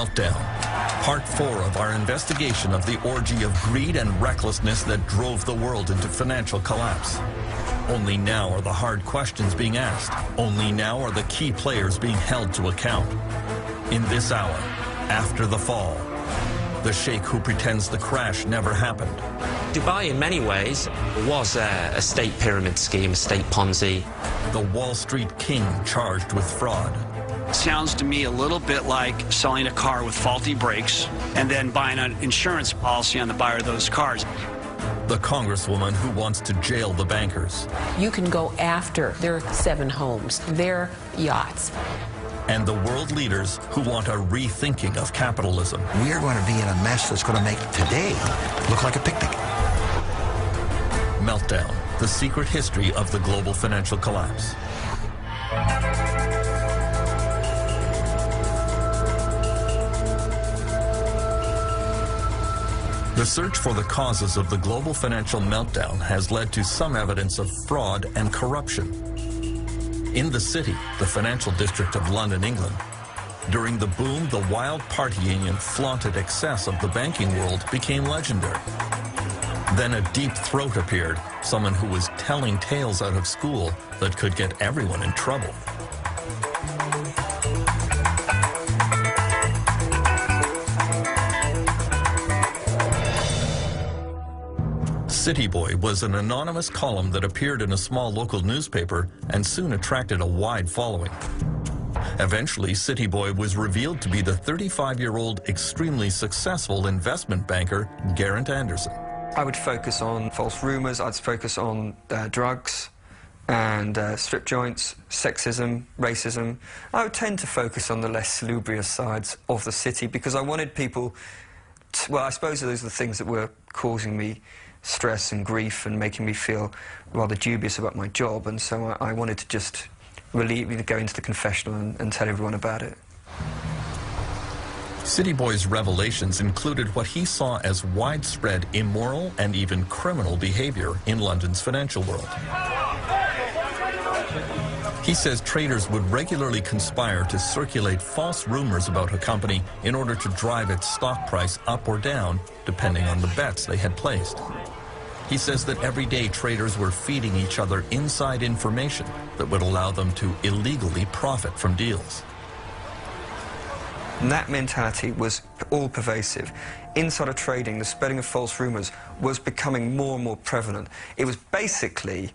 Meltdown, Part 4 of our investigation of the orgy of greed and recklessness that drove the world into financial collapse. Only now are the hard questions being asked. Only now are the key players being held to account. In this hour, after the fall, the sheikh who pretends the crash never happened. Dubai, in many ways, was a state pyramid scheme, a state Ponzi. The Wall Street king charged with fraud. Sounds to me a little bit like selling a car with faulty brakes and then buying an insurance policy on the buyer of those cars. The congresswoman who wants to jail the bankers. You can go after their 7 homes, their yachts. And the world leaders who want a rethinking of capitalism. We are going to be in a mess that's going to make today look like a picnic. Meltdown, the secret history of the global financial collapse. The search for the causes of the global financial meltdown has led to some evidence of fraud and corruption. In the city, the financial district of London, England, during the boom, the wild partying and flaunted excess of the banking world became legendary. Then a deep throat appeared, someone who was telling tales out of school that could get everyone in trouble. City Boy was an anonymous column that appeared in a small local newspaper and soon attracted a wide following. Eventually, City Boy was revealed to be the 35-year-old extremely successful investment banker, Geraint Anderson. I would focus on false rumors, I'd focus on drugs and strip joints, sexism, racism. I would tend to focus on the less salubrious sides of the city because I wanted people to, well, I suppose those are the things that were causing me stress and grief and making me feel rather dubious about my job, and so I wanted to just relieve, go into the confessional and tell everyone about it. City Boy's revelations included what he saw as widespread immoral and even criminal behavior in London's financial world. He says traders would regularly conspire to circulate false rumors about a company in order to drive its stock price up or down, depending on the bets they had placed. He says that every day traders were feeding each other inside information that would allow them to illegally profit from deals. And that mentality was all-pervasive. Insider trading, the spreading of false rumors, was becoming more and more prevalent. It was basically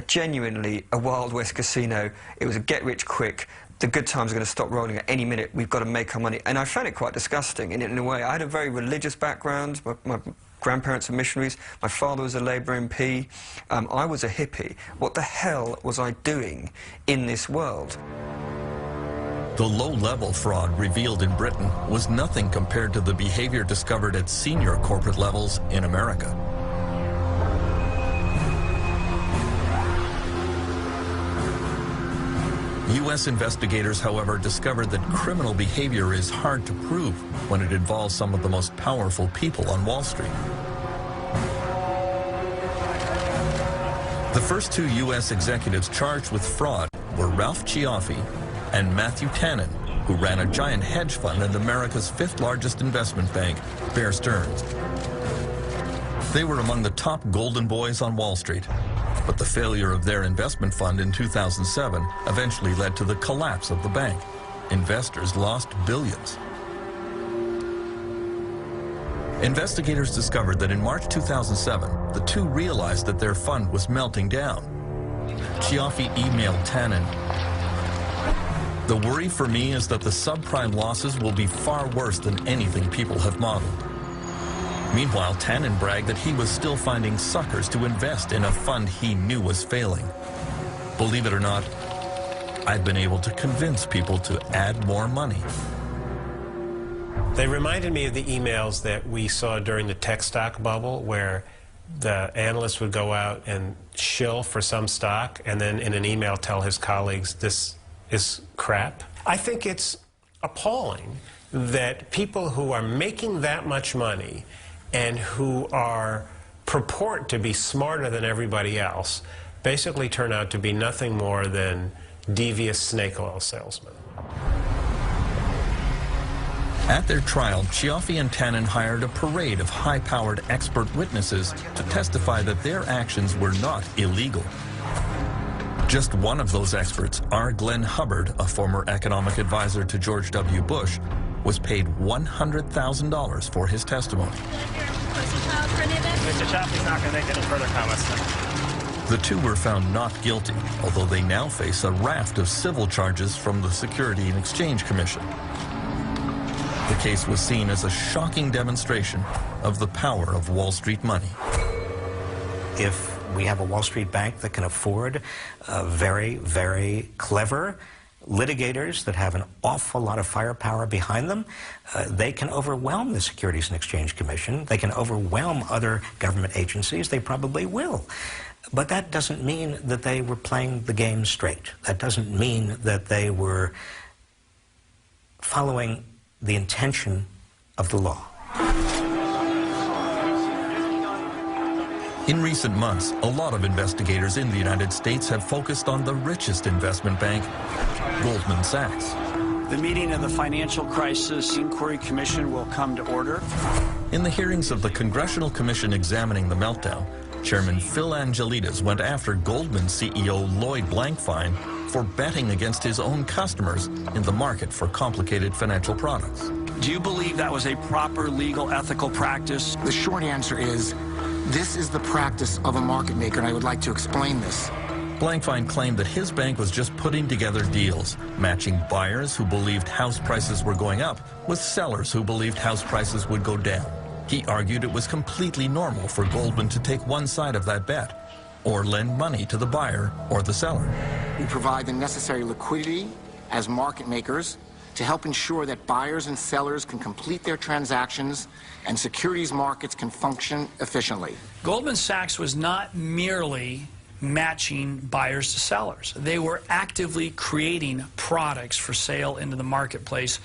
genuinely a Wild West casino. It was a get-rich-quick. The good times are going to stop rolling at any minute. We've got to make our money. And I found it quite disgusting in a way. I had a very religious background. My grandparents are missionaries. My father was a Labour MP. I was a hippie. What the hell was I doing in this world? The low-level fraud revealed in Britain was nothing compared to the behavior discovered at senior corporate levels in America. U.S. investigators, however, discovered that criminal behavior is hard to prove when it involves some of the most powerful people on Wall Street. The first 2 U.S. executives charged with fraud were Ralph Cioffi and Matthew Tannen, who ran a giant hedge fund at America's 5th largest investment bank, Bear Stearns. They were among the top golden boys on Wall Street. But the failure of their investment fund in 2007 eventually led to the collapse of the bank. Investors lost billions. Investigators discovered that in March 2007, the two realized that their fund was melting down. Cioffi emailed Tannen, "The worry for me is that the subprime losses will be far worse than anything people have modeled." Meanwhile, Tannen bragged that he was still finding suckers to invest in a fund he knew was failing. Believe it or not, I've been able to convince people to add more money. They reminded me of the emails that we saw during the tech stock bubble, where the analyst would go out and shill for some stock and then in an email tell his colleagues, this is crap. I think it's appalling that people who are making that much money and who purport to be smarter than everybody else basically turn out to be nothing more than devious snake oil salesmen. At their trial, Cioffi and Tannen hired a parade of high-powered expert witnesses to testify that their actions were not illegal. Just one of those experts, R. Glenn Hubbard, a former economic advisor to George W. Bush, was paid $100,000 for his testimony. Mr. Cioffi's not going to make any further comments now. The two were found not guilty, although they now face a raft of civil charges from the Securities and Exchange Commission. The case was seen as a shocking demonstration of the power of Wall Street money. If we have a Wall Street bank that can afford very, very clever litigators that have an awful lot of firepower behind them, they can overwhelm the Securities and Exchange Commission. They can overwhelm other government agencies. They probably will. But that doesn't mean that they were playing the game straight. That doesn't mean that they were following the intention of the law. In recent months, a lot of investigators in the United States have focused on the richest investment bank, Goldman Sachs. The meeting of the Financial Crisis Inquiry Commission will come to order. In the hearings of the Congressional Commission examining the meltdown, Chairman Phil Angelides went after Goldman CEO Lloyd Blankfein for betting against his own customers in the market for complicated financial products. Do you believe that was a proper legal ethical practice? The short answer is, this is the practice of a market maker, and I would like to explain this. Blankfein claimed that his bank was just putting together deals, matching buyers who believed house prices were going up with sellers who believed house prices would go down. He argued it was completely normal for Goldman to take one side of that bet, or lend money to the buyer or the seller. We provide the necessary liquidity as market makers to help ensure that buyers and sellers can complete their transactions and securities markets can function efficiently. Goldman Sachs was not merely matching buyers to sellers. They were actively creating products for sale into the marketplace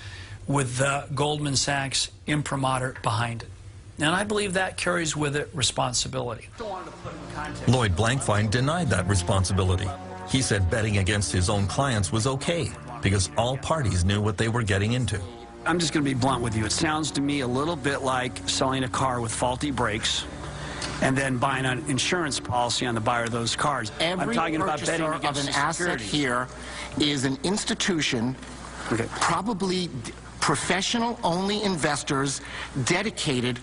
with the Goldman Sachs imprimatur behind it. And I believe that carries with it responsibility. Lloyd Blankfein denied that responsibility. He said betting against his own clients was okay because all parties knew what they were getting into. I'm just going to be blunt with you. It sounds to me a little bit like selling a car with faulty brakes and then buying an insurance policy on the buyer of those cars. Every I'm talking about betting purchaser against of an asset here is an institution, probably professional-only investors dedicated,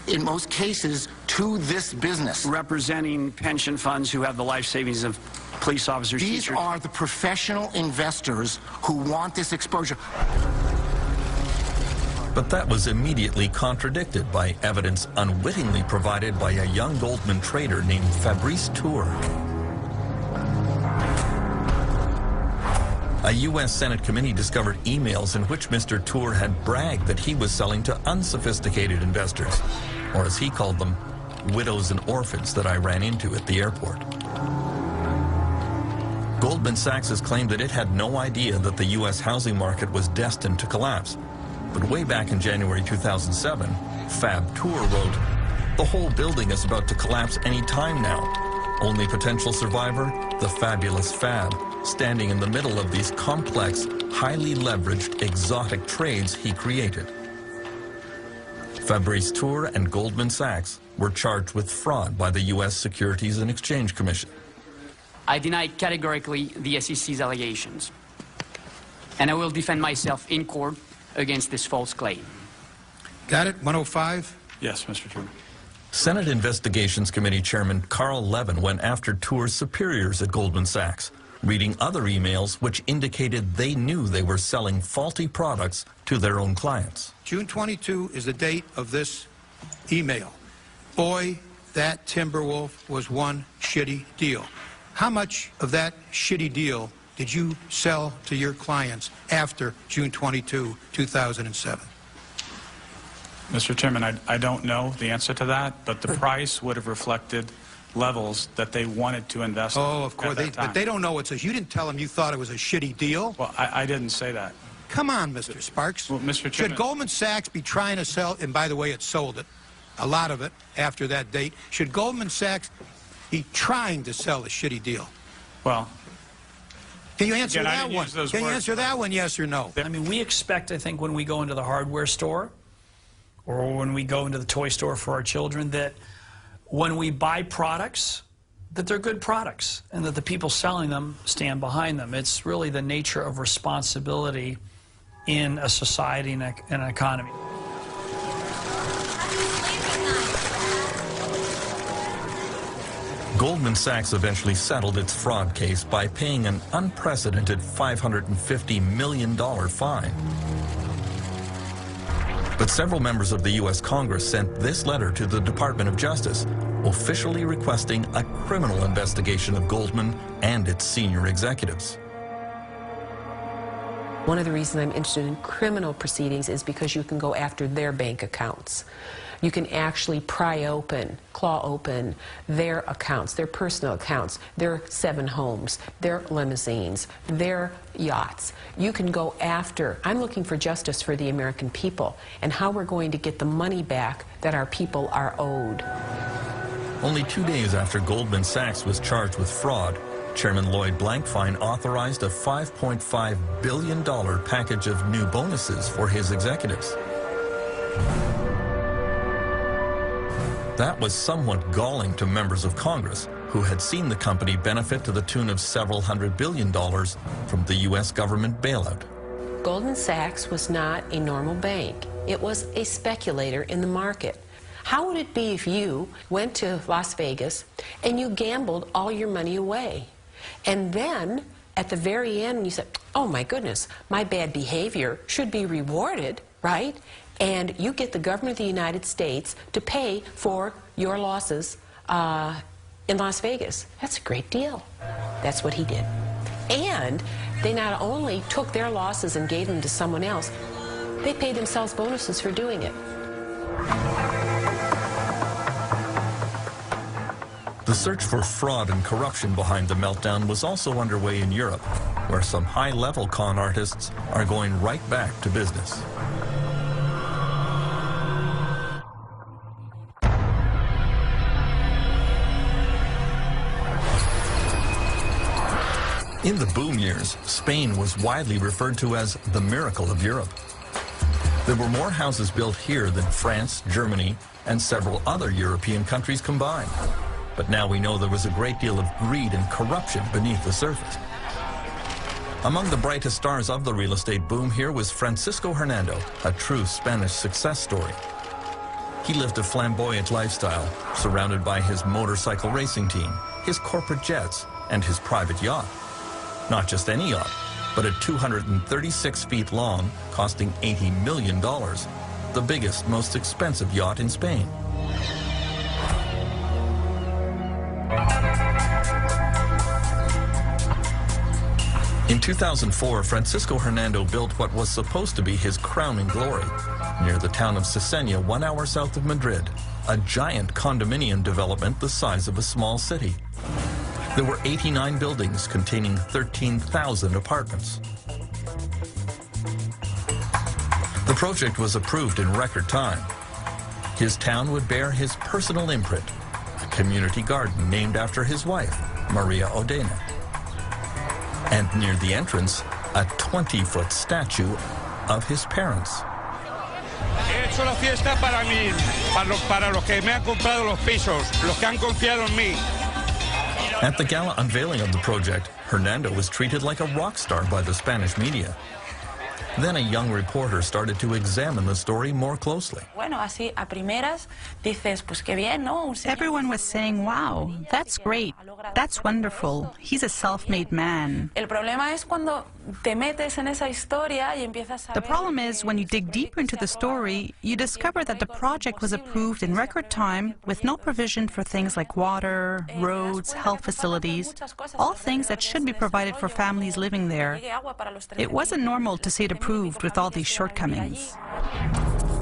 in most cases, to this business. Representing pension funds who have the life savings of police officers, These teachers. are the professional investors who want this exposure. But that was immediately contradicted by evidence unwittingly provided by a young Goldman trader named Fabrice Tour. A U.S. Senate committee discovered emails in which Mr. Tour had bragged that he was selling to unsophisticated investors, or as he called them, widows and orphans that I ran into at the airport. Goldman Sachs has claimed that it had no idea that the U.S. housing market was destined to collapse. But way back in January 2007, Fab Tour wrote, "The whole building is about to collapse any time now. Only potential survivor, the fabulous Fab, standing in the middle of these complex, highly leveraged, exotic trades he created." Fabrice Tour and Goldman Sachs were charged with fraud by the U.S. Securities and Exchange Commission. I deny categorically the SEC's allegations, and I will defend myself in court against this false claim. Got it? 105? Yes, Mr. Chairman. Senate Investigations Committee Chairman Carl Levin went after Tour's superiors at Goldman Sachs, reading other emails which indicated they knew they were selling faulty products to their own clients. June 22 is the date of this email. Boy, that Timberwolf was one shitty deal. How much of that shitty deal did you sell to your clients after June 22, 2007? Mr. Chairman, I don't know the answer to that, but the price would have reflected levels that they wanted to invest in. Oh, of course, but they don't know it's a... You didn't tell them you thought it was a shitty deal? Well, I didn't say that. Come on, Mr. Sparks. Well, Mr. Chairman... Should Goldman Sachs be trying to sell... And by the way, it sold it, a lot of it, after that date. Should Goldman Sachs be trying to sell a shitty deal? Well, Can you answer Again, I that didn't one? use those Can you words. answer that one, yes or no? I mean, we expect, I think, when we go into the hardware store or when we go into the toy store for our children, that when we buy products, that they're good products and that the people selling them stand behind them. It's really the nature of responsibility in a society and an economy. Goldman Sachs eventually settled its fraud case by paying an unprecedented $550 million fine. But several members of the U.S. Congress sent this letter to the Department of Justice, officially requesting a criminal investigation of Goldman and its senior executives. One of the reasons I'm interested in criminal proceedings is because you can go after their bank accounts. You can actually pry open, claw open their accounts, their personal accounts, their 7 homes, their limousines, their yachts. You can go after. I'm looking for justice for the American people and how we're going to get the money back that our people are owed. Only 2 days after Goldman Sachs was charged with fraud, Chairman Lloyd Blankfein authorized a $5.5 billion package of new bonuses for his executives. That was somewhat galling to members of Congress who had seen the company benefit to the tune of several $100 billion from the U.S. government bailout. Goldman Sachs was not a normal bank. It was a speculator in the market. How would it be if you went to Las Vegas and you gambled all your money away? And then, at the very end, when you said, oh my goodness, my bad behavior should be rewarded, right? And you get the government of the United States to pay for your losses in Las Vegas. That's a great deal. That's what he did. And they not only took their losses and gave them to someone else, they paid themselves bonuses for doing it. The search for fraud and corruption behind the meltdown was also underway in Europe, where some high-level con artists are going right back to business. In the boom years, Spain was widely referred to as the miracle of Europe. There were more houses built here than France, Germany, and several other European countries combined. But now we know there was a great deal of greed and corruption beneath the surface. Among the brightest stars of the real estate boom here was Francisco Hernando, a true Spanish success story. He lived a flamboyant lifestyle, surrounded by his motorcycle racing team, his corporate jets, and his private yacht. Not just any yacht, but a 236 feet long, costing $80 million, the biggest, most expensive yacht in Spain. In 2004, Francisco Hernando built what was supposed to be his crowning glory near the town of Cesena, 1 hour south of Madrid, a giant condominium development the size of a small city. There were 89 buildings containing 13,000 apartments. The project was approved in record time. His town would bear his personal imprint, a community garden named after his wife, Maria Odena. And near the entrance, a 20-foot statue of his parents. He hecho la fiesta para mí, para los que me han comprado los pisos, los que han confiado en mí. At the gala unveiling of the project, Hernando was treated like a rock star by the Spanish media. Then a young reporter started to examine the story more closely. Bueno, así a primeras dices, pues qué bien, ¿no? Everyone was saying, wow, that's great, that's wonderful, he's a self-made man. El problema es cuando te metes en esa historia y empiezas a The problem is when you dig deeper into the story, you discover that the project was approved in record time with no provision for things like water, roads, health facilities, all things that should be provided for families living there. It wasn't normal to see it approved with all these shortcomings.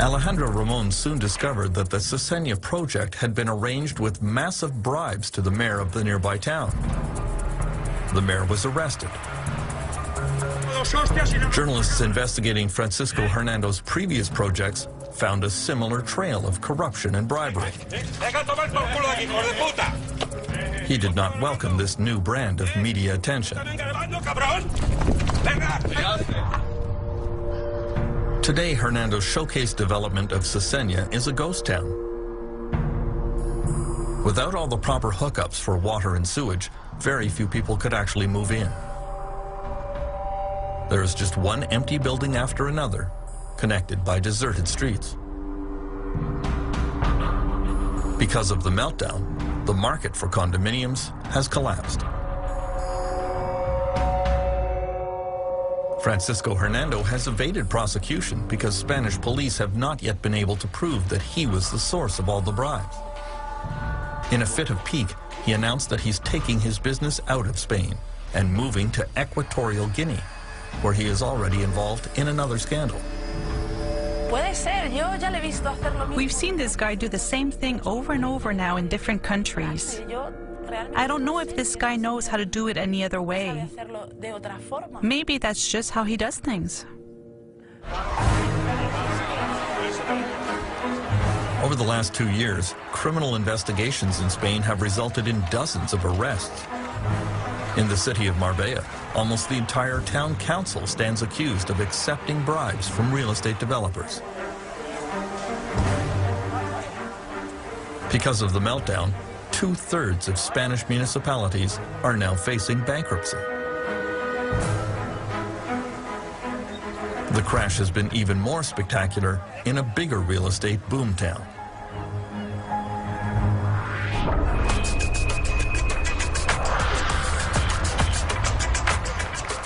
Alejandro Ramon soon discovered that the Cesena project had been arranged with massive bribes to the mayor of the nearby town. The mayor was arrested. Journalists investigating Francisco Hernando's previous projects found a similar trail of corruption and bribery. He did not welcome this new brand of media attention. Today, Hernando's showcase development of Cesena is a ghost town. Without all the proper hookups for water and sewage, very few people could actually move in. There is just one empty building after another, connected by deserted streets. Because of the meltdown, the market for condominiums has collapsed. Francisco Hernando has evaded prosecution because Spanish police have not yet been able to prove that he was the source of all the bribes. In a fit of pique, he announced that he's taking his business out of Spain and moving to Equatorial Guinea, where he is already involved in another scandal. We've seen this guy do the same thing over and over now in different countries. I don't know if this guy knows how to do it any other way. Maybe that's just how he does things. Over the last 2 years, criminal investigations in Spain have resulted in dozens of arrests. In the city of Marbella, almost the entire town council stands accused of accepting bribes from real estate developers. Because of the meltdown, 2/3 of Spanish municipalities are now facing bankruptcy. The crash has been even more spectacular in a bigger real estate boomtown.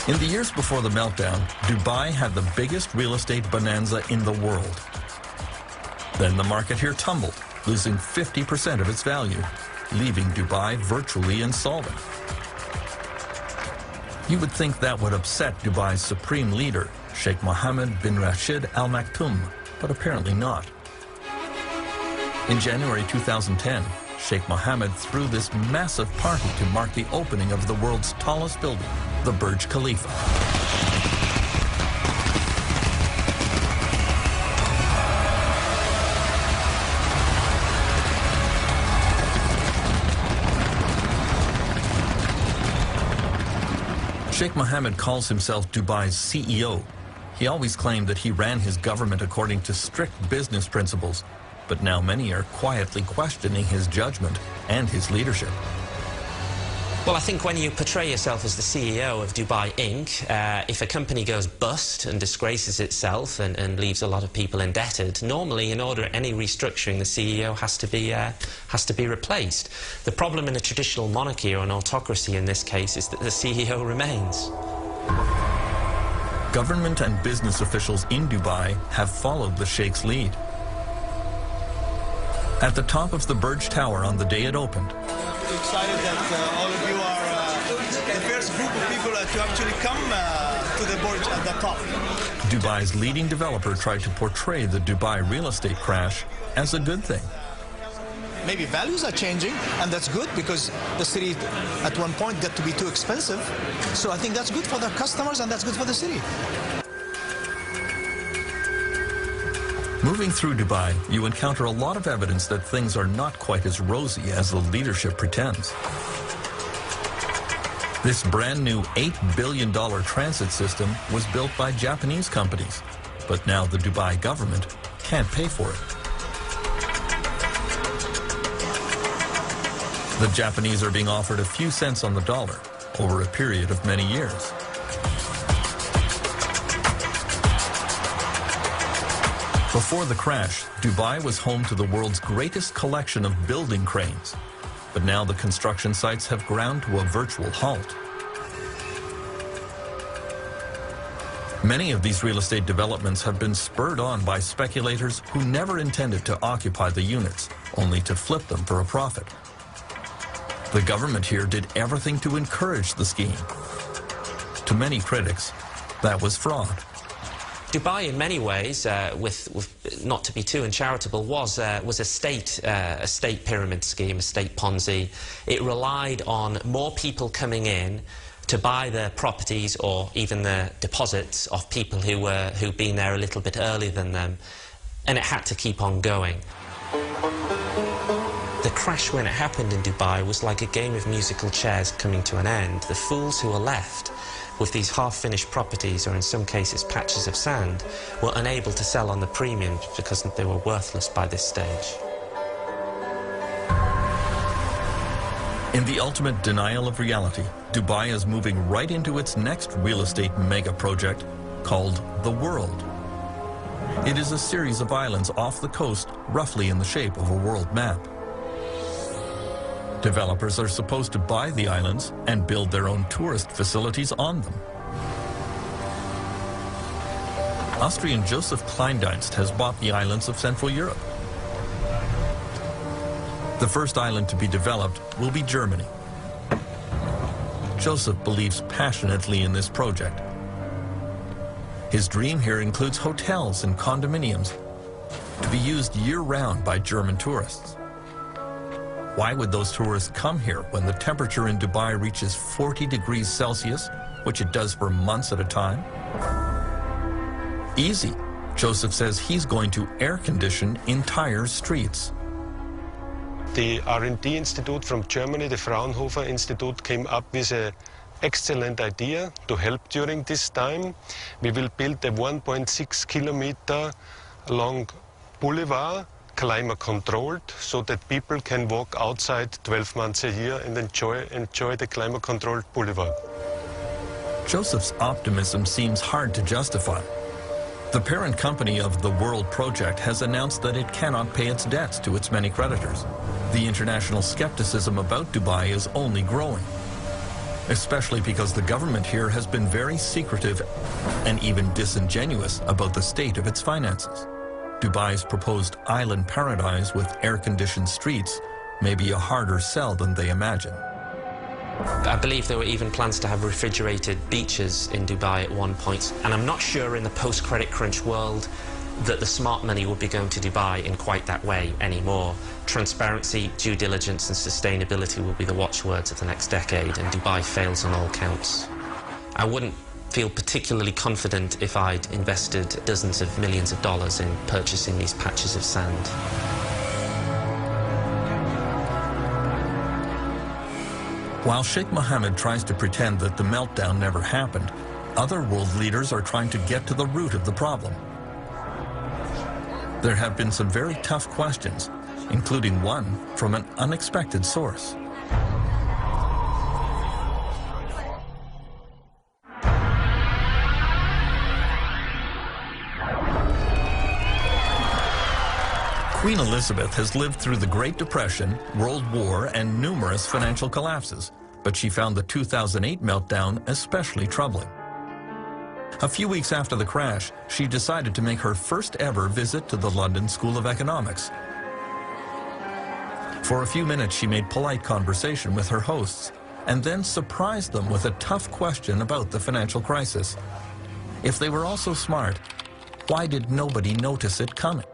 In the years before the meltdown, Dubai had the biggest real estate bonanza in the world. Then the market here tumbled, losing 50% of its value, leaving Dubai virtually insolvent. You would think that would upset Dubai's supreme leader, Sheikh Mohammed bin Rashid Al Maktoum, but apparently not. In January 2010, Sheikh Mohammed threw this massive party to mark the opening of the world's tallest building, the Burj Khalifa. Sheikh Mohammed calls himself Dubai's CEO. He always claimed that he ran his government according to strict business principles, but now many are quietly questioning his judgment and his leadership. Well, I think when you portray yourself as the CEO of Dubai Inc., if a company goes bust and disgraces itself and leaves a lot of people indebted, normally, in order any restructuring, the CEO has to be replaced. The problem in a traditional monarchy or an autocracy in this case is that the CEO remains. Government and business officials in Dubai have followed the Sheikh's lead. At the top of the Burj Tower on the day it opened, excited that all of you are the first group of people to actually come to the Burj at the top. Dubai's leading developer tried to portray the Dubai real estate crash as a good thing. Maybe values are changing, and that's good because the city at one point got to be too expensive. So I think that's good for the customers and that's good for the city. Moving through Dubai, you encounter a lot of evidence that things are not quite as rosy as the leadership pretends. This brand new $8 billion transit system was built by Japanese companies, but now the Dubai government can't pay for it. The Japanese are being offered a few cents on the dollar over a period of many years. Before the crash, Dubai was home to the world's greatest collection of building cranes. But now the construction sites have ground to a virtual halt. Many of these real estate developments have been spurred on by speculators who never intended to occupy the units, only to flip them for a profit. The government here did everything to encourage the scheme. To many critics, that was fraud. Dubai, in many ways, not to be too uncharitable, was a state pyramid scheme, a state Ponzi. It relied on more people coming in to buy the properties or even the deposits of people who'd been there a little bit earlier than them, and it had to keep on going. The crash when it happened in Dubai was like a game of musical chairs coming to an end. The fools who were left with these half-finished properties, or in some cases patches of sand, were unable to sell on the premium because they were worthless by this stage. In the ultimate denial of reality, Dubai is moving right into its next real estate mega project called The World. It is a series of islands off the coast, roughly in the shape of a world map. Developers are supposed to buy the islands and build their own tourist facilities on them. Austrian Joseph Kleindienst has bought the islands of Central Europe. The first island to be developed will be Germany. Joseph believes passionately in this project. His dream here includes hotels and condominiums to be used year-round by German tourists. Why would those tourists come here when the temperature in Dubai reaches 40 degrees Celsius, which it does for months at a time? Easy. Joseph says he's going to air condition entire streets. The R&D Institute from Germany, the Fraunhofer Institute, came up with an excellent idea to help during this time. We will build a 1.6 kilometer long boulevard, climate controlled, so that people can walk outside 12 months a year and enjoy the climate controlled boulevard. Joseph's optimism seems hard to justify. The parent company of the World Project has announced that it cannot pay its debts to its many creditors. The international skepticism about Dubai is only growing, especially because the government here has been very secretive and even disingenuous about the state of its finances. Dubai's proposed island paradise with air-conditioned streets may be a harder sell than they imagine. I believe there were even plans to have refrigerated beaches in Dubai at one point, and I'm not sure in the post-credit crunch world that the smart money would be going to Dubai in quite that way anymore. Transparency, due diligence and sustainability will be the watchwords of the next decade, and Dubai fails on all counts. I wouldn't feel particularly confident if I'd invested dozens of millions of dollars in purchasing these patches of sand. While Sheikh Mohammed tries to pretend that the meltdown never happened, other world leaders are trying to get to the root of the problem. There have been some very tough questions, including one from an unexpected source. Queen Elizabeth has lived through the Great Depression, World War, and numerous financial collapses, but she found the 2008 meltdown especially troubling. A few weeks after the crash, she decided to make her first ever visit to the London School of Economics. For a few minutes, she made polite conversation with her hosts and then surprised them with a tough question about the financial crisis. If they were all so smart, why did nobody notice it coming?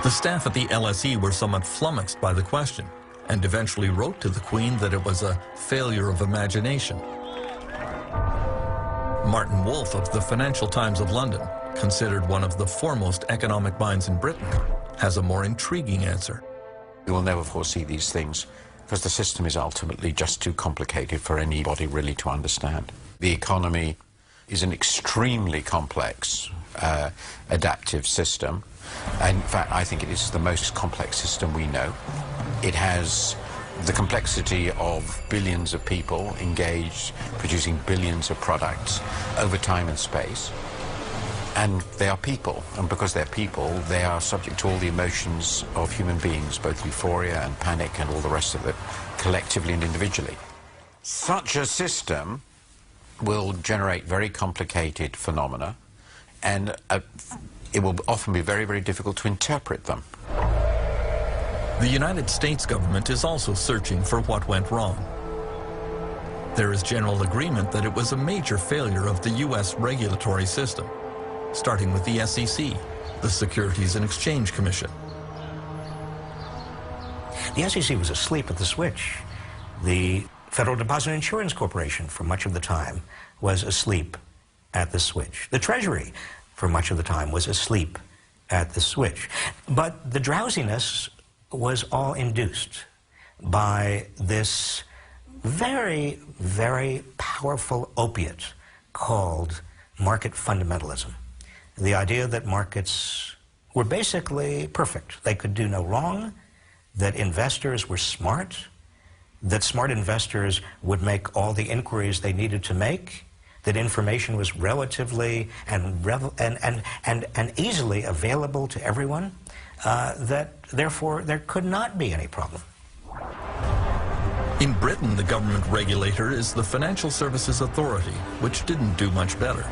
The staff at the LSE were somewhat flummoxed by the question and eventually wrote to the Queen that it was a failure of imagination. Martin Wolf of the Financial Times of London, considered one of the foremost economic minds in Britain, has a more intriguing answer. We will never foresee these things because the system is ultimately just too complicated for anybody really to understand. The economy is an extremely complex, adaptive system. In fact, I think it is the most complex system we know. It has the complexity of billions of people engaged, producing billions of products over time and space. And they are people, and because they're people, they are subject to all the emotions of human beings, both euphoria and panic and all the rest of it, collectively and individually. Such a system will generate very complicated phenomena, and it will often be very, very difficult to interpret them. The United States government is also searching for what went wrong. There is general agreement that it was a major failure of the U.S. regulatory system, starting with the SEC, the Securities and Exchange Commission. The SEC was asleep at the switch. The Federal Deposit Insurance Corporation, for much of the time, was asleep at the switch. The Treasury, for much of the time, was asleep at the switch. But the drowsiness was all induced by this very, very powerful opiate called market fundamentalism. The idea that markets were basically perfect. They could do no wrong, that investors were smart, that smart investors would make all the inquiries they needed to make, that information was relatively and easily available to everyone, that therefore there could not be any problem. In Britain, the government regulator is the Financial Services Authority, which didn't do much better.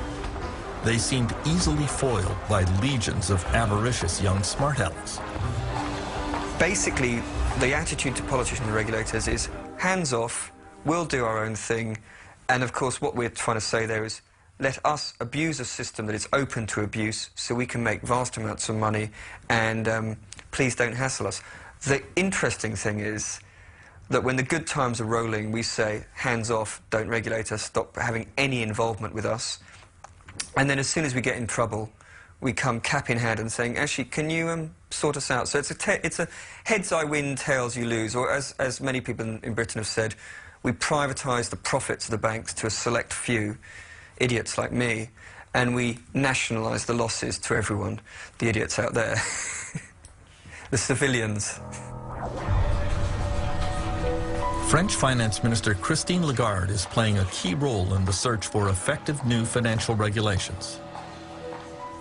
They seemed easily foiled by legions of avaricious young smart alecks. Basically, the attitude to politicians and regulators is hands off, we'll do our own thing, and of course what we're trying to say there is let us abuse a system that is open to abuse so we can make vast amounts of money, and please don't hassle us. The interesting thing is that when the good times are rolling, we say, hands off, don't regulate us, stop having any involvement with us. And then as soon as we get in trouble, we come cap in hand and saying, actually, can you sort us out? So it's a heads I win, tails you lose, or as many people in Britain have said, we privatise the profits of the banks to a select few, idiots like me, and we nationalise the losses to everyone, the idiots out there, the civilians. French Finance Minister Christine Lagarde is playing a key role in the search for effective new financial regulations.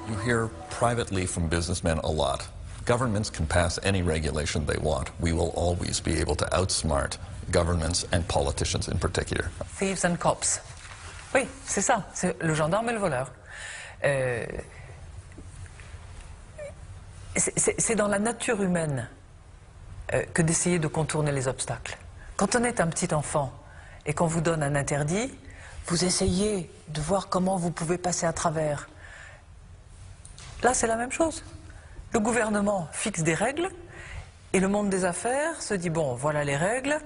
You hear privately from businessmen a lot. Governments can pass any regulation they want. We will always be able to outsmart governments and politicians in particular. Thieves and cops. Oui, c'est ça. C'est le gendarme et le voleur. C'est dans la nature humaine que d'essayer de contourner les obstacles. Quand on est un petit enfant et qu'on vous donne un interdit, vous essayez de voir comment vous pouvez passer à travers. Là, c'est la même chose. Le gouvernement fixe des règles et le monde des affaires se dit, bon, voilà les règles,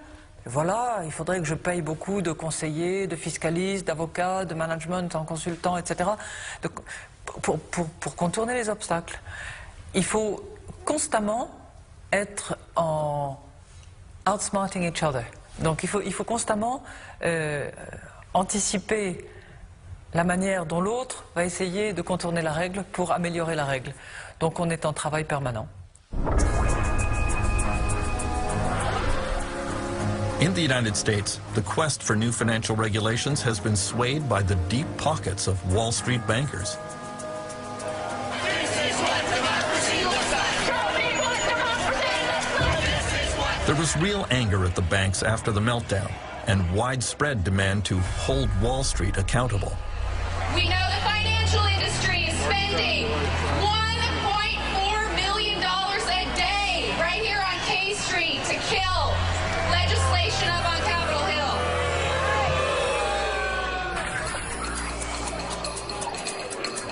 voilà, il faudrait que je paye beaucoup de conseillers, de fiscalistes, d'avocats, de management en consultant, etc. Pour contourner les obstacles. Il faut constamment être en outsmarting each other. Donc il faut constamment anticiper la manière dont l'autre va essayer de contourner la règle pour améliorer la règle. Donc on est en travail permanent. In the United States, the quest for new financial regulations has been swayed by the deep pockets of Wall Street bankers. There was real anger at the banks after the meltdown and widespread demand to hold Wall Street accountable. We know the financial industry is spending $1.4 million a day right here on K Street to kill legislation up on Capitol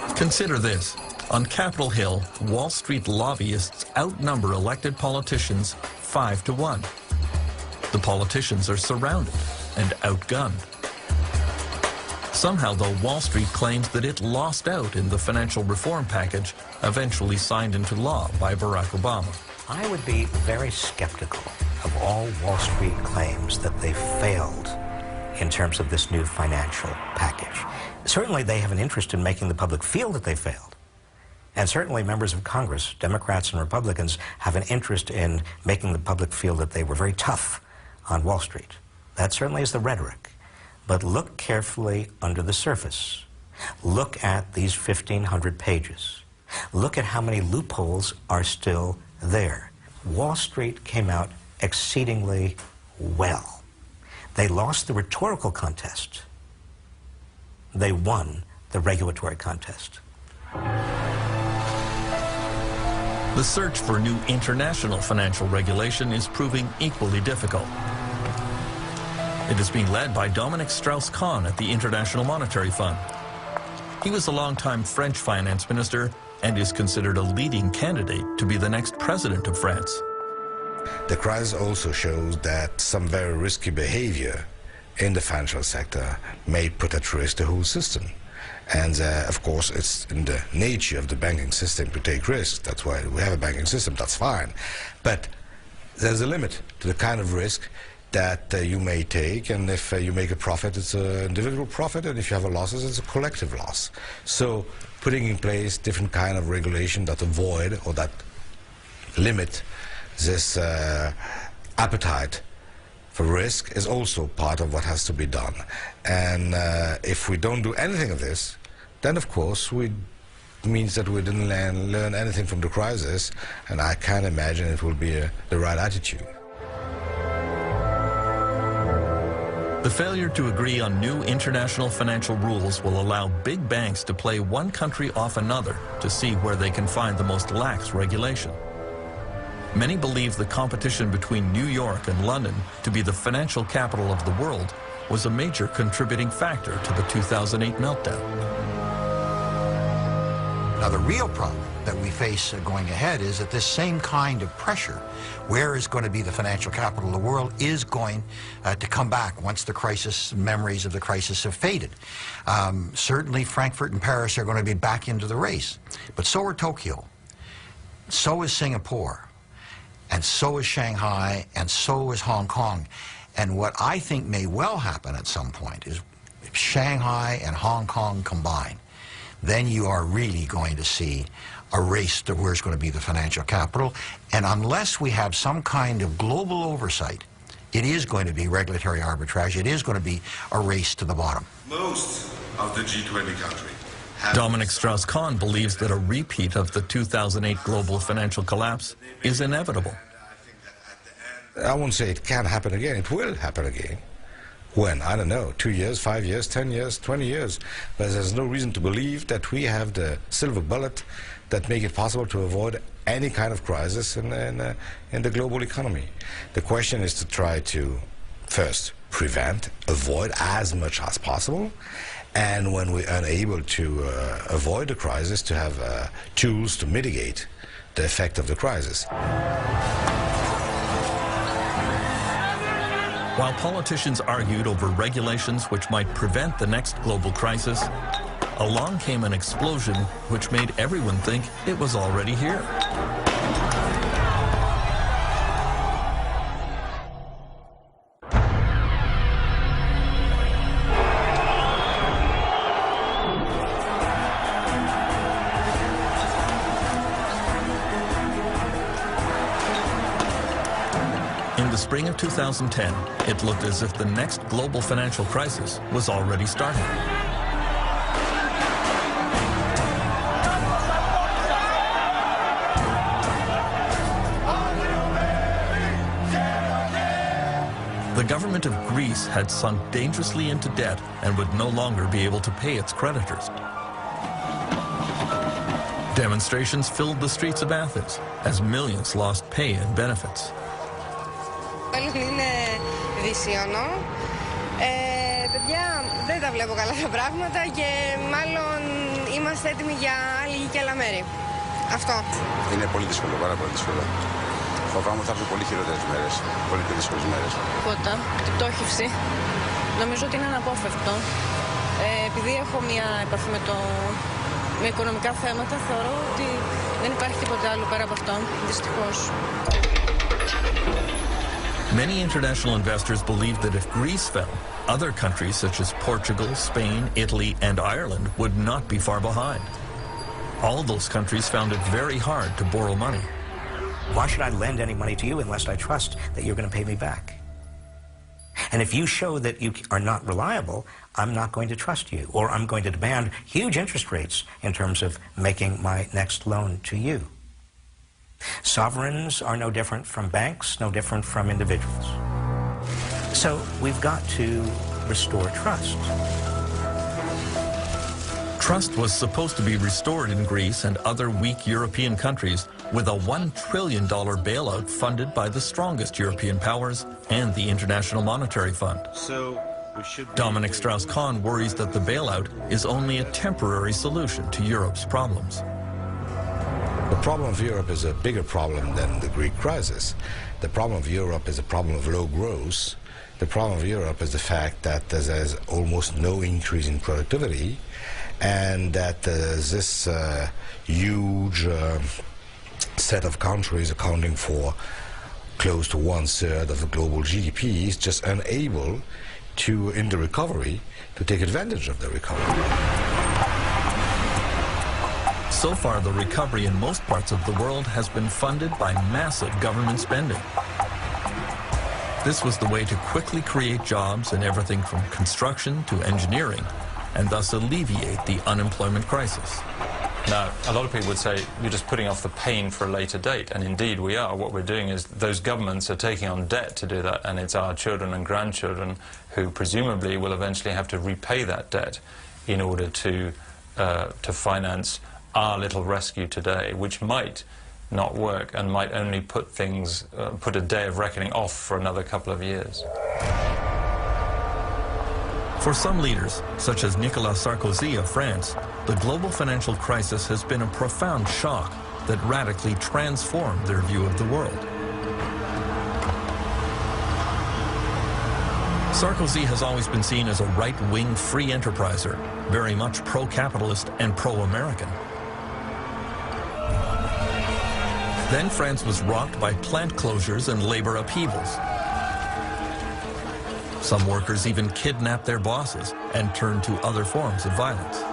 Hill. Consider this. On Capitol Hill, Wall Street lobbyists outnumber elected politicians 5-1. The politicians are surrounded and outgunned. Somehow, though, Wall Street claims that it lost out in the financial reform package eventually signed into law by Barack Obama. I would be very skeptical of all Wall Street claims that they failed in terms of this new financial package. Certainly, they have an interest in making the public feel that they failed. And certainly members of Congress, Democrats and Republicans, have an interest in making the public feel that they were very tough on Wall Street. That certainly is the rhetoric. But look carefully under the surface. Look at these 1,500 pages. Look at how many loopholes are still there. Wall Street came out exceedingly well. They lost the rhetorical contest. They won the regulatory contest. The search for new international financial regulation is proving equally difficult. It is being led by Dominique Strauss-Kahn at the International Monetary Fund. He was a longtime French finance minister and is considered a leading candidate to be the next president of France. The crisis also shows that some very risky behavior in the financial sector may put at risk the whole system. And of course, it's in the nature of the banking system to take risks. That's why we have a banking system. That's fine. But there's a limit to the kind of risk that you may take, and if you make a profit, it's an individual profit, and if you have a losses, it's a collective loss. So putting in place different kind of regulation that avoid or that limit this appetite for risk is also part of what has to be done. And if we don't do anything of this, then of course it means that we didn't learn anything from the crisis, and I can't imagine it will be the right attitude. The failure to agree on new international financial rules will allow big banks to play one country off another to see where they can find the most lax regulation. Many believe the competition between New York and London to be the financial capital of the world was a major contributing factor to the 2008 meltdown. Now, the real problem that we face going ahead is that this same kind of pressure, where is going to be the financial capital of the world, is going to come back once the crisis, memories of the crisis have faded. Certainly Frankfurt and Paris are going to be back into the race, but so are Tokyo, so is Singapore, and so is Shanghai, and so is Hong Kong. And what I think may well happen at some point is if Shanghai and Hong Kong combine, then you are really going to see a race to where's going to be the financial capital. And unless we have some kind of global oversight, it is going to be regulatory arbitrage. It is going to be a race to the bottom. Most of the G20 countries. Dominic Strauss-Kahn believes that a repeat of the 2008 global financial collapse is inevitable. I won't say it can happen again. It will happen again. When? I don't know. 2 years, 5 years, 10 years, 20 years. But there's no reason to believe that we have the silver bullet that make it possible to avoid any kind of crisis in the global economy. The question is to try to, first, prevent, avoid as much as possible, and when we're unable to avoid the crisis, to have tools to mitigate the effect of the crisis. While politicians argued over regulations which might prevent the next global crisis, along came an explosion which made everyone think it was already here. In the spring of 2010, it looked as if the next global financial crisis was already starting. The government of Greece had sunk dangerously into debt and would no longer be able to pay its creditors. Demonstrations filled the streets of Athens as millions lost pay and benefits. Είναι δυσίωνο. Παιδιά, δεν τα βλέπω καλά τα πράγματα και μάλλον είμαστε έτοιμοι για άλλη και άλλα μέρη. Αυτό. Είναι πολύ δύσκολο, πάρα πολύ δύσκολο. Φοβάμαι ότι θα έρθουν πολύ χειρότερες μέρες, πολύ πιο δύσκολες μέρες. Τίποτα, την πτώχευση. Νομίζω ότι είναι αναπόφευκτο. Επειδή έχω μια επαφή με οικονομικά θέματα, θεωρώ ότι δεν υπάρχει τίποτα άλλο πέρα από αυτό, δυστυχώς. Many international investors believed that if Greece fell, other countries such as Portugal, Spain, Italy, and Ireland would not be far behind. All those countries found it very hard to borrow money. Why should I lend any money to you unless I trust that you're going to pay me back? And if you show that you are not reliable, I'm not going to trust you, or I'm going to demand huge interest rates in terms of making my next loan to you. Sovereigns are no different from banks, no different from individuals. So we've got to restore trust. Trust was supposed to be restored in Greece and other weak European countries with a $1 trillion bailout funded by the strongest European powers and the International Monetary Fund. Dominic Strauss-Kahn worries that the bailout is only a temporary solution to Europe's problems. The problem of Europe is a bigger problem than the Greek crisis. The problem of Europe is a problem of low growth. The problem of Europe is the fact that there's almost no increase in productivity, and that this huge set of countries accounting for close to 1/3 of the global GDP is just unable to, in the recovery, to take advantage of the recovery. So far, the recovery in most parts of the world has been funded by massive government spending. This was the way to quickly create jobs in everything from construction to engineering, and thus alleviate the unemployment crisis. Now, a lot of people would say you're just putting off the pain for a later date, and indeed we are. What we're doing is those governments are taking on debt to do that, and it's our children and grandchildren who presumably will eventually have to repay that debt in order to finance our little rescue today, which might not work and might only put things, put a day of reckoning off for another couple of years. For some leaders, such as Nicolas Sarkozy of France, the global financial crisis has been a profound shock that radically transformed their view of the world. Sarkozy has always been seen as a right-wing free enterpriser, very much pro-capitalist and pro-American. Then France was rocked by plant closures and labor upheavals. Some workers even kidnapped their bosses and turned to other forms of violence.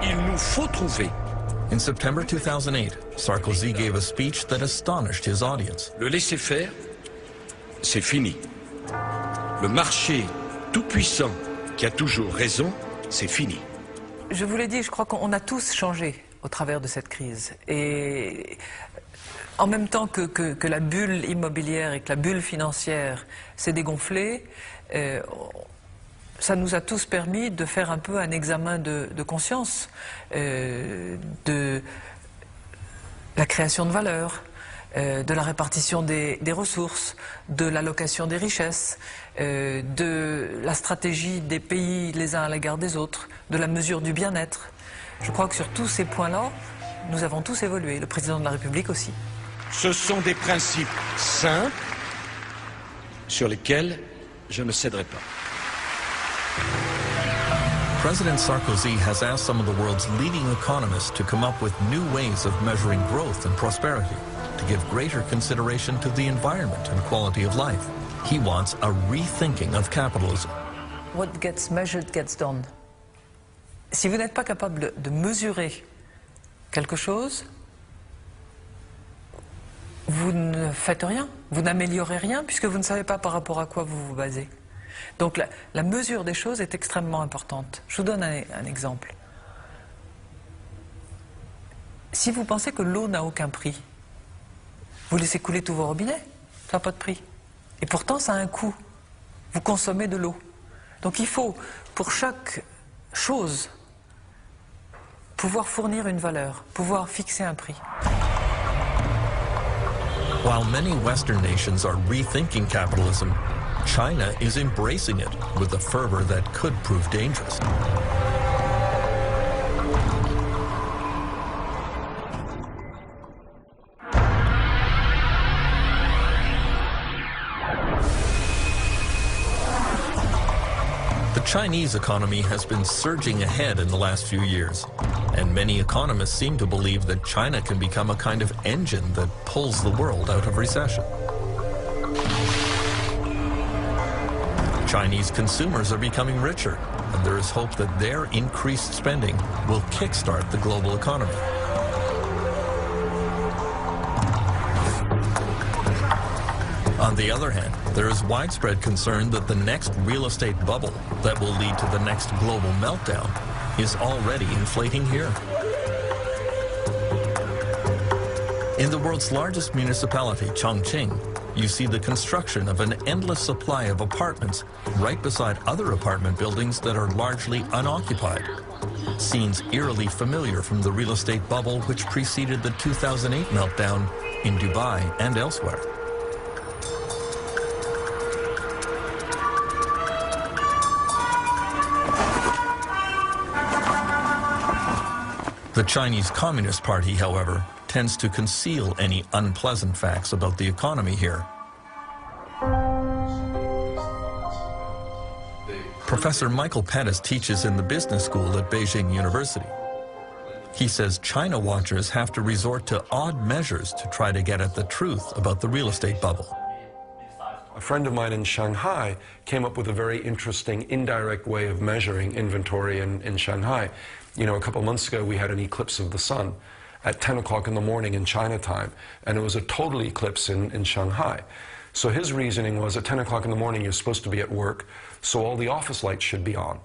Il nous faut trouver. In September 2008, Sarkozy gave a speech that astonished his audience. Le laisser-faire, c'est fini. Le marché tout-puissant qui a toujours raison, c'est fini. Je vous l'ai dit, je crois qu'on a tous changé au travers de cette crise. Et en même temps que la bulle immobilière et que la bulle financière s'est dégonflée, ça nous a tous permis de faire un peu un examen de conscience de la création de valeur, de la répartition des ressources, de l'allocation des richesses, de la stratégie des pays les uns à l'égard des autres, de la mesure du bien-être. Je crois que sur tous ces points-là, nous avons tous évolué, le président de la République aussi. Ce sont des principes simples sur lesquels je ne céderai pas. President Sarkozy has asked some of the world's leading economists to come up with new ways of measuring growth and prosperity, to give greater consideration to the environment and quality of life. He wants a rethinking of capitalism. What gets measured gets done. Si vous n'êtes pas capable de mesurer quelque chose, vous ne faites rien, vous n'améliorez rien, puisque vous ne savez pas par rapport à quoi vous vous basez. Donc la mesure des choses est extrêmement importante. Je vous donne un exemple. Si vous pensez que l'eau n'a aucun prix, vous laissez couler tous vos robinets, ça n'a pas de prix. Et pourtant, ça a un coût. Vous consommez de l'eau. Donc il faut, pour chaque chose, pouvoir fournir une valeur, pouvoir fixer un prix. While many Western nations are rethinking capitalism, China is embracing it with a fervor that could prove dangerous. The Chinese economy has been surging ahead in the last few years, and many economists seem to believe that China can become a kind of engine that pulls the world out of recession. Chinese consumers are becoming richer, and there is hope that their increased spending will kickstart the global economy. On the other hand, there is widespread concern that the next real estate bubble that will lead to the next global meltdown is already inflating here. In the world's largest municipality, Chongqing, you see the construction of an endless supply of apartments right beside other apartment buildings that are largely unoccupied. Scenes eerily familiar from the real estate bubble which preceded the 2008 meltdown in Dubai and elsewhere. The Chinese Communist Party, however, tends to conceal any unpleasant facts about the economy here. The Professor Michael Pettis teaches in the business school at Beijing University. He says China watchers have to resort to odd measures to try to get at the truth about the real estate bubble. A friend of mine in Shanghai came up with a very interesting indirect way of measuring inventory in Shanghai. You know, a couple months ago we had an eclipse of the sun at 10 o'clock in the morning in China time, and it was a total eclipse in Shanghai. So his reasoning was at 10 o'clock in the morning you're supposed to be at work, so all the office lights should be on.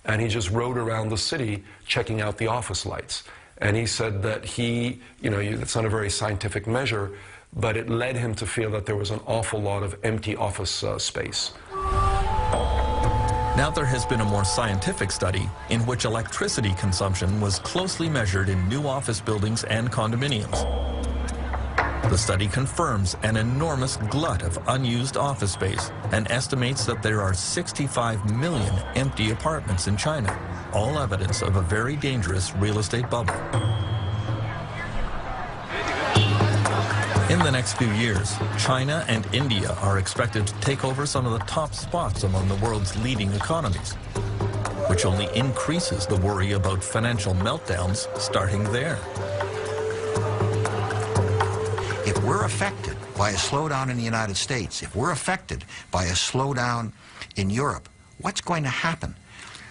And he just rode around the city checking out the office lights. And he said that it's not a very scientific measure, but it led him to feel that there was an awful lot of empty office space. Now there has been a more scientific study in which electricity consumption was closely measured in new office buildings and condominiums. The study confirms an enormous glut of unused office space and estimates that there are 65 million empty apartments in China, all evidence of a very dangerous real estate bubble. In the next few years, China and India are expected to take over some of the top spots among the world's leading economies, which only increases the worry about financial meltdowns starting there. If we're affected by a slowdown in the United States, if we're affected by a slowdown in Europe, what's going to happen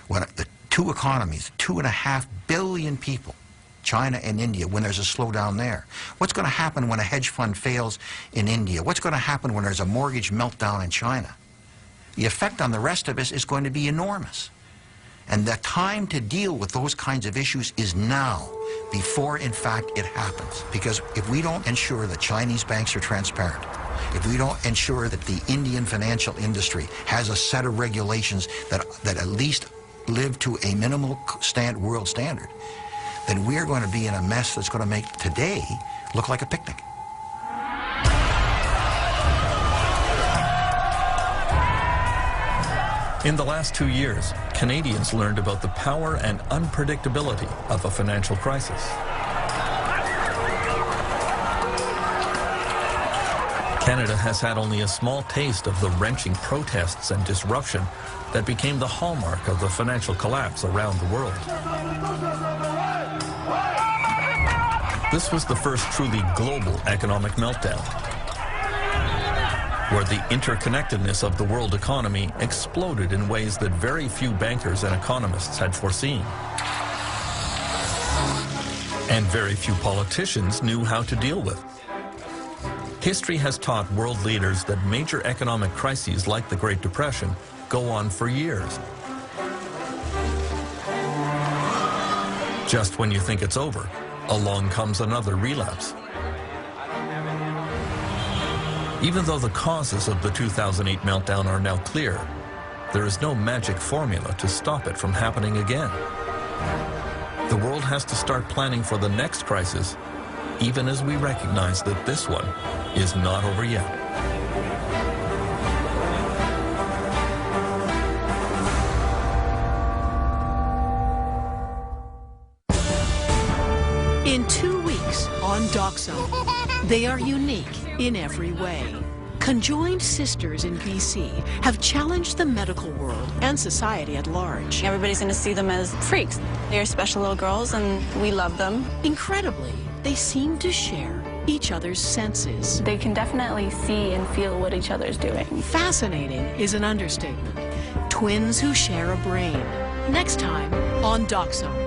when the two economies, 2.5 billion people, China and India, when there's a slowdown there? What's going to happen when a hedge fund fails in India? What's going to happen when there's a mortgage meltdown in China? The effect on the rest of us is going to be enormous. And the time to deal with those kinds of issues is now, before, in fact, it happens. Because if we don't ensure that Chinese banks are transparent, if we don't ensure that the Indian financial industry has a set of regulations that at least live to a minimal world standard, then we're going to be in a mess that's going to make today look like a picnic. In the last 2 years, Canadians learned about the power and unpredictability of a financial crisis. Canada has had only a small taste of the wrenching protests and disruption that became the hallmark of the financial collapse around the world. This was the first truly global economic meltdown, where the interconnectedness of the world economy exploded in ways that very few bankers and economists had foreseen. And very few politicians knew how to deal with. History has taught world leaders that major economic crises like the Great Depression go on for years. Just when you think it's over, along comes another relapse. Even though the causes of the 2008 meltdown are now clear, there is no magic formula to stop it from happening again. The world has to start planning for the next crisis, even as we recognize that this one is not over yet. In 2 weeks on DocZone, they are unique in every way. Conjoined sisters in BC have challenged the medical world and society at large. Everybody's going to see them as freaks. They're special little girls and we love them. Incredibly, they seem to share each other's senses. They can definitely see and feel what each other's doing. Fascinating is an understatement. Twins who share a brain. Next time on DocZone.